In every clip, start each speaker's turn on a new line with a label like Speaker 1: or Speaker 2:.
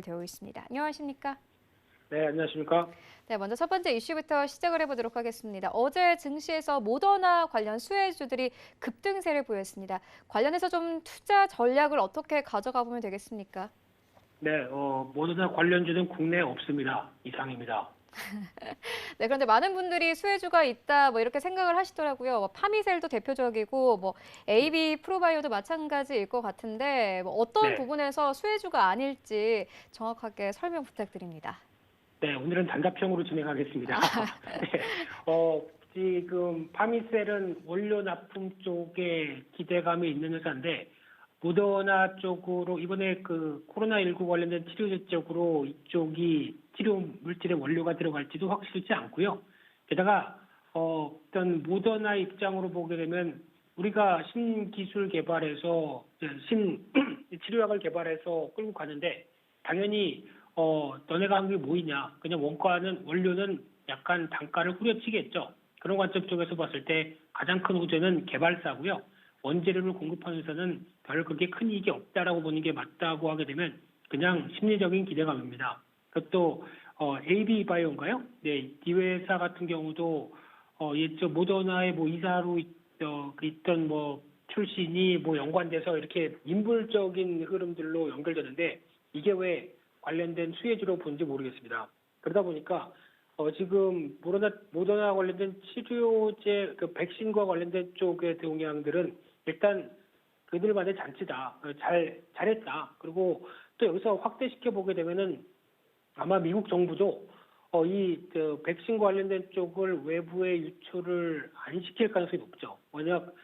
Speaker 1: 연결되어 있습니다. 안녕하십니까?
Speaker 2: 네, 안녕하십니까?
Speaker 1: 네, 먼저 첫 번째 이슈부터 시작을 해보도록 하겠습니다. 어제 증시에서 모더나 관련 수혜주들이 급등세를 보였습니다. 관련해서 좀 투자 전략을 어떻게 가져가 보면 되겠습니까?
Speaker 2: 네, 모더나 관련주는 국내에 없습니다. 이상입니다.
Speaker 1: 네, 그런데 많은 분들이 수혜주가 있다 뭐 이렇게 생각을 하시더라고요. 뭐 파미셀도 대표적이고 뭐 AB 프로바이오도 마찬가지일 것 같은데 뭐 어떤
Speaker 2: 네,
Speaker 1: 부분에서 수혜주가 아닐지 정확하게 설명 부탁드립니다.
Speaker 2: 네, 오늘은 단답형으로 진행하겠습니다. 네, 지금 파미셀은 원료 납품 쪽에 기대감이 있는 회사인데, 모더나 쪽으로 이번에 그 코로나19 관련된 치료제 쪽으로 이쪽이 치료 물질의 원료가 들어갈지도 확실치 않고요. 게다가 어떤 모더나 입장으로 보게 되면 우리가 신기술 개발해서 신 치료약을 개발해서 끌고 가는데 당연히 너네가 한 게 뭐이냐? 그냥 원가는 원료는 약간 단가를 후려치겠죠. 그런 관점 쪽에서 봤을 때 가장 큰 호재는 개발사고요. 원재료를 공급하면서는 별 그렇게 큰 이익이 없다라고 보는 게 맞다고 하게 되면 그냥 심리적인 기대감입니다. 그것도 AB 바이오인가요? 네, 이 회사 같은 경우도 옛적 모더나의 뭐 이사로 있던 뭐 출신이 뭐 연관돼서 이렇게 인물적인 흐름들로 연결되는데 이게 왜 관련된 수혜주로 본지 모르겠습니다. 그러다 보니까 지금 모더나 관련된 치료제 그 백신과 관련된 쪽의 동향들은 일단 그들만의 잔치다. 잘했다. 그리고 또 여기서 확대시켜 보게 되면은 아마 미국 정부도 백신 관련된 쪽을 외부에 유출을 안 시킬 가능성이 높죠. 만약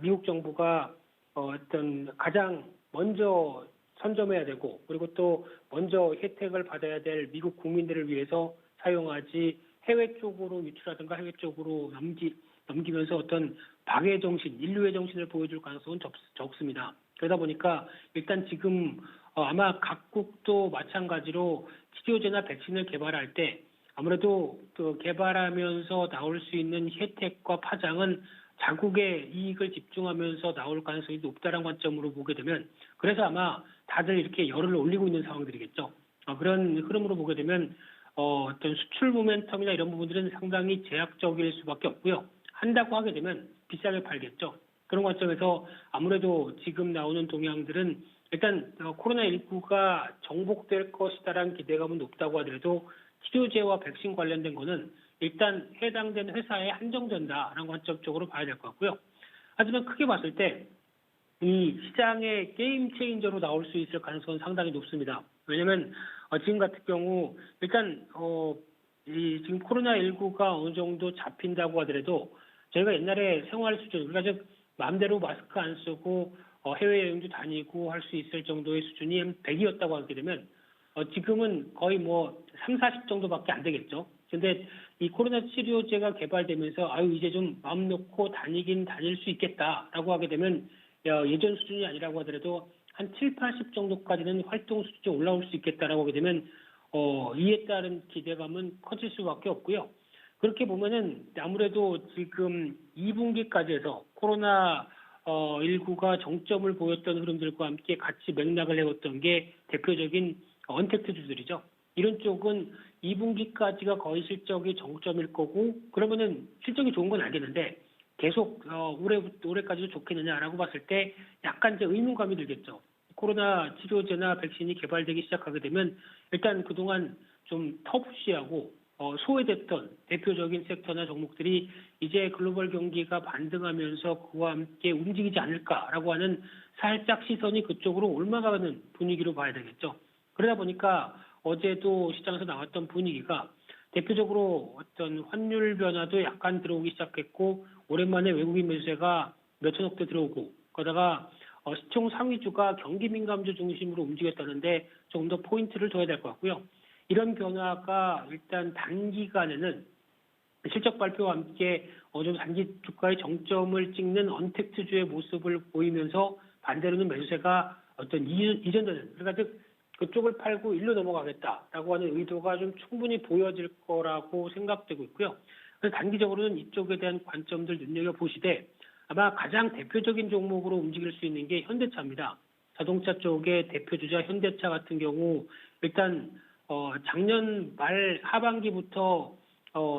Speaker 2: 미국 정부가 어떤 가장 먼저 선점해야 되고 그리고 또 먼저 혜택을 받아야 될 미국 국민들을 위해서 사용하지 해외 쪽으로 유출하든가 해외 쪽으로 넘기면서 어떤 박애 정신, 인류의 정신을 보여줄 가능성은 적습니다. 그러다 보니까 일단 지금 아마 각국도 마찬가지로 치료제나 백신을 개발할 때 아무래도 그 개발하면서 나올 수 있는 혜택과 파장은 자국의 이익을 집중하면서 나올 가능성이 높다는 관점으로 보게 되면 그래서 아마 다들 이렇게 열을 올리고 있는 상황들이겠죠. 그런 흐름으로 보게 되면 어떤 수출 모멘텀이나 이런 부분들은 상당히 제약적일 수밖에 없고요. 한다고 하게 되면 비싸게 팔겠죠. 그런 관점에서 아무래도 지금 나오는 동향들은 일단 코로나19가 정복될 것이다라는 기대감은 높다고 하더라도 치료제와 백신 관련된 거는 일단 해당된 회사에 한정된다라는 관점 쪽으로 봐야 될 것 같고요. 하지만 크게 봤을 때 이 시장의 게임 체인저로 나올 수 있을 가능성은 상당히 높습니다. 왜냐하면 지금 같은 경우 일단 지금 코로나19가 어느 정도 잡힌다고 하더라도 저희가 옛날에 생활 수준, 그러니까 즉 마음대로 마스크 안 쓰고 해외여행도 다니고 할 수 있을 정도의 수준이 한 100이었다고 하게 되면 지금은 거의 뭐 3, 40 정도밖에 안 되겠죠. 근데 이 코로나 치료제가 개발되면서 이제 좀 마음 놓고 다니긴 다닐 수 있겠다라고 하게 되면 예전 수준이 아니라고 하더라도 한 7, 80 정도까지는 활동 수준이 올라올 수 있겠다라고 하게 되면 이에 따른 기대감은 커질 수밖에 없고요. 그렇게 보면은 아무래도 지금 2분기까지 해서 코로나 19가 정점을 보였던 흐름들과 함께 같이 맥락을 해왔던 게 대표적인 언택트주들이죠. 이런 쪽은 2분기까지가 거의 실적이 정점일 거고 그러면은 실적이 좋은 건 알겠는데 계속 올해까지도 좋겠느냐라고 봤을 때 약간 이제 의문감이 들겠죠. 코로나 치료제나 백신이 개발되기 시작하게 되면 일단 그동안 좀 터프시하고 소외됐던 대표적인 섹터나 종목들이 이제 글로벌 경기가 반등하면서 그와 함께 움직이지 않을까라고 하는 살짝 시선이 그쪽으로 올라가는 분위기로 봐야 되겠죠. 그러다 보니까 어제도 시장에서 나왔던 분위기가 대표적으로 어떤 환율 변화도 약간 들어오기 시작했고 오랜만에 외국인 매수세가 몇천억 대 들어오고 그러다가 시총 상위주가 경기 민감주 중심으로 움직였다는데 조금 더 포인트를 둬야 될 것 같고요. 이런 변화가 일단 단기간에는 실적 발표와 함께 좀 단기 주가의 정점을 찍는 언택트주의 모습을 보이면서 반대로는 매수세가 어떤 이전되는 그러니까 즉 그쪽을 팔고 일로 넘어가겠다라고 하는 의도가 좀 충분히 보여질 거라고 생각되고 있고요. 그래서 단기적으로는 이쪽에 대한 관점들 눈여겨보시되 아마 가장 대표적인 종목으로 움직일 수 있는 게 현대차입니다. 자동차 쪽의 대표 주자 현대차 같은 경우 일단 작년 말 하반기부터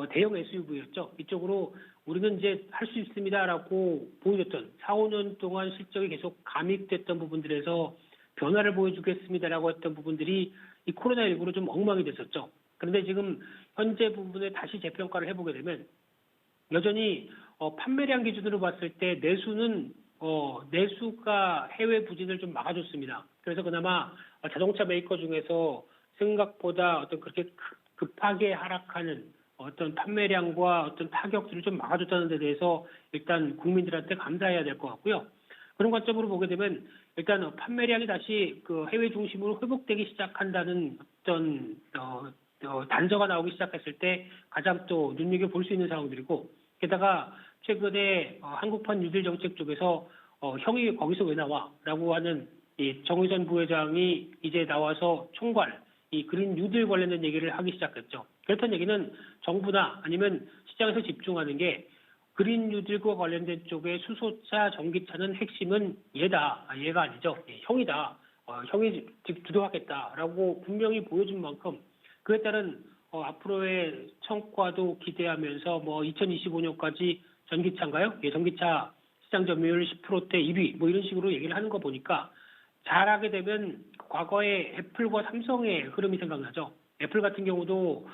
Speaker 2: 대형 SUV였죠. 이쪽으로 우리는 이제 할 수 있습니다라고 보여줬던 4, 5년 동안 실적이 계속 감입됐던 부분들에서 변화를 보여주겠습니다라고 했던 부분들이 이 코로나19로 좀 엉망이 됐었죠. 그런데 지금 현재 부분에 다시 재평가를 해보게 되면 여전히 판매량 기준으로 봤을 때 내수가 해외 부진을 좀 막아줬습니다. 그래서 그나마 자동차 메이커 중에서 생각보다 어떤 그렇게 급하게 하락하는 어떤 판매량과 어떤 타격들을 좀 막아줬다는 데 대해서 일단 국민들한테 감사해야 될 것 같고요. 그런 관점으로 보게 되면 일단 판매량이 다시 그 해외 중심으로 회복되기 시작한다는 어떤 단서가 나오기 시작했을 때 가장 또 눈여겨볼 수 있는 상황들이고, 게다가 최근에 한국판 뉴딜 정책 쪽에서 형이 거기서 왜 나와라고 하는 이 정의선 부회장이 이제 나와서 총괄 이 그린 뉴딜 관련된 얘기를 하기 시작했죠. 그렇다는 얘기는 정부나 아니면 시장에서 집중하는 게 그린 뉴딜과 관련된 쪽에 수소차, 전기차는 핵심은 얘다. 얘가 아니죠. 형이다. 형이 주도하겠다라고 분명히 보여준 만큼 그에 따른 앞으로의 성과도 기대하면서 뭐 2025년까지 전기차인가요? 예, 전기차 시장 점유율 10%대 2위 뭐 이런 식으로 얘기를 하는 거 보니까 잘하게 되면 과거에 애플과 삼성의 흐름이 생각나죠. 애플 같은 경우도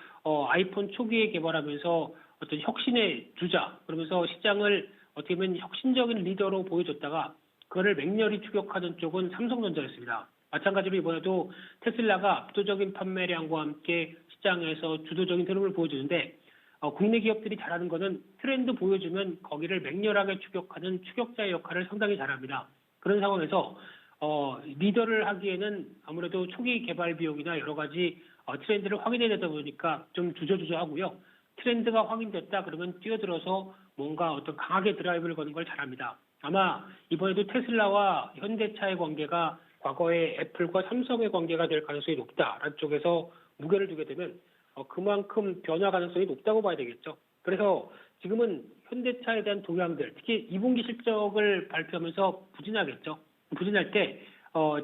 Speaker 2: 아이폰 초기에 개발하면서 어떤 혁신의 주자 그러면서 시장을 어떻게 보면 혁신적인 리더로 보여줬다가 그거를 맹렬히 추격하는 쪽은 삼성전자였습니다. 마찬가지로 이번에도 테슬라가 압도적인 판매량과 함께 시장에서 주도적인 흐름을 보여주는데 국내 기업들이 잘하는 거는 트렌드 보여주면 거기를 맹렬하게 추격하는 추격자의 역할을 상당히 잘합니다. 그런 상황에서 리더를 하기에는 아무래도 초기 개발 비용이나 여러 가지 트렌드를 확인해야 되다 보니까 좀 주저주저하고요. 트렌드가 확인됐다 그러면 뛰어들어서 뭔가 어떤 강하게 드라이브를 거는 걸 잘합니다. 아마 이번에도 테슬라와 현대차의 관계가 과거의 애플과 삼성의 관계가 될 가능성이 높다라는 쪽에서 무게를 두게 되면 그만큼 변화 가능성이 높다고 봐야 되겠죠. 그래서 지금은 현대차에 대한 동향들, 특히 2분기 실적을 발표하면서 부진하겠죠. 부진할 때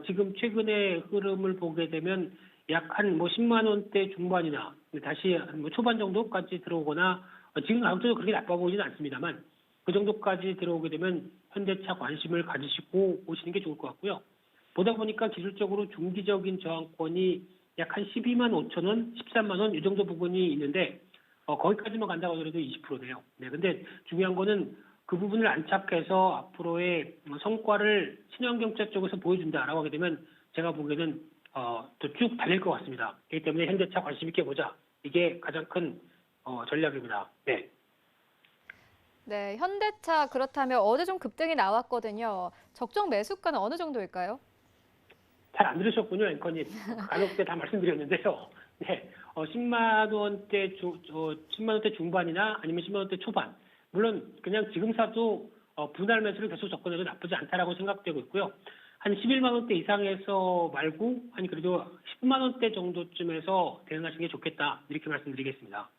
Speaker 2: 지금 최근의 흐름을 보게 되면 약 한 뭐 10만 원대 중반이나 다시 뭐 초반 정도까지 들어오거나 지금 가격도 그렇게 나빠 보이지는 않습니다만 그 정도까지 들어오게 되면 현대차 관심을 가지시고 오시는 게 좋을 것 같고요. 보다 보니까 기술적으로 중기적인 저항권이 약 한 12만 5천 원, 13만 원 이 정도 부분이 있는데 거기까지만 간다고 하더라도 20%네요. 네, 근데 중요한 거는 그 부분을 안착해서 앞으로의 성과를 친환경차 쪽에서 보여준다라고 하게 되면 제가 보기에는 또 쭉 달릴 것 같습니다. 그렇기 때문에 현대차 관심 있게 보자. 이게 가장 큰 전략입니다. 네.
Speaker 1: 네, 현대차 그렇다면 어제 좀 급등이 나왔거든요. 적정 매수가는 어느 정도일까요?
Speaker 2: 잘 안 들으셨군요, 앵커님. 가격대 다 말씀드렸는데요. 네, 10만 원대 10만 원대 중반이나 아니면 10만 원대 초반. 물론 그냥 지금 사도 분할 매수를 계속 접근해도 나쁘지 않다라고 생각되고 있고요. 한 11만 원대 이상에서 말고 한 그래도 10만 원대 정도쯤에서 대응하시는 게 좋겠다 이렇게 말씀드리겠습니다.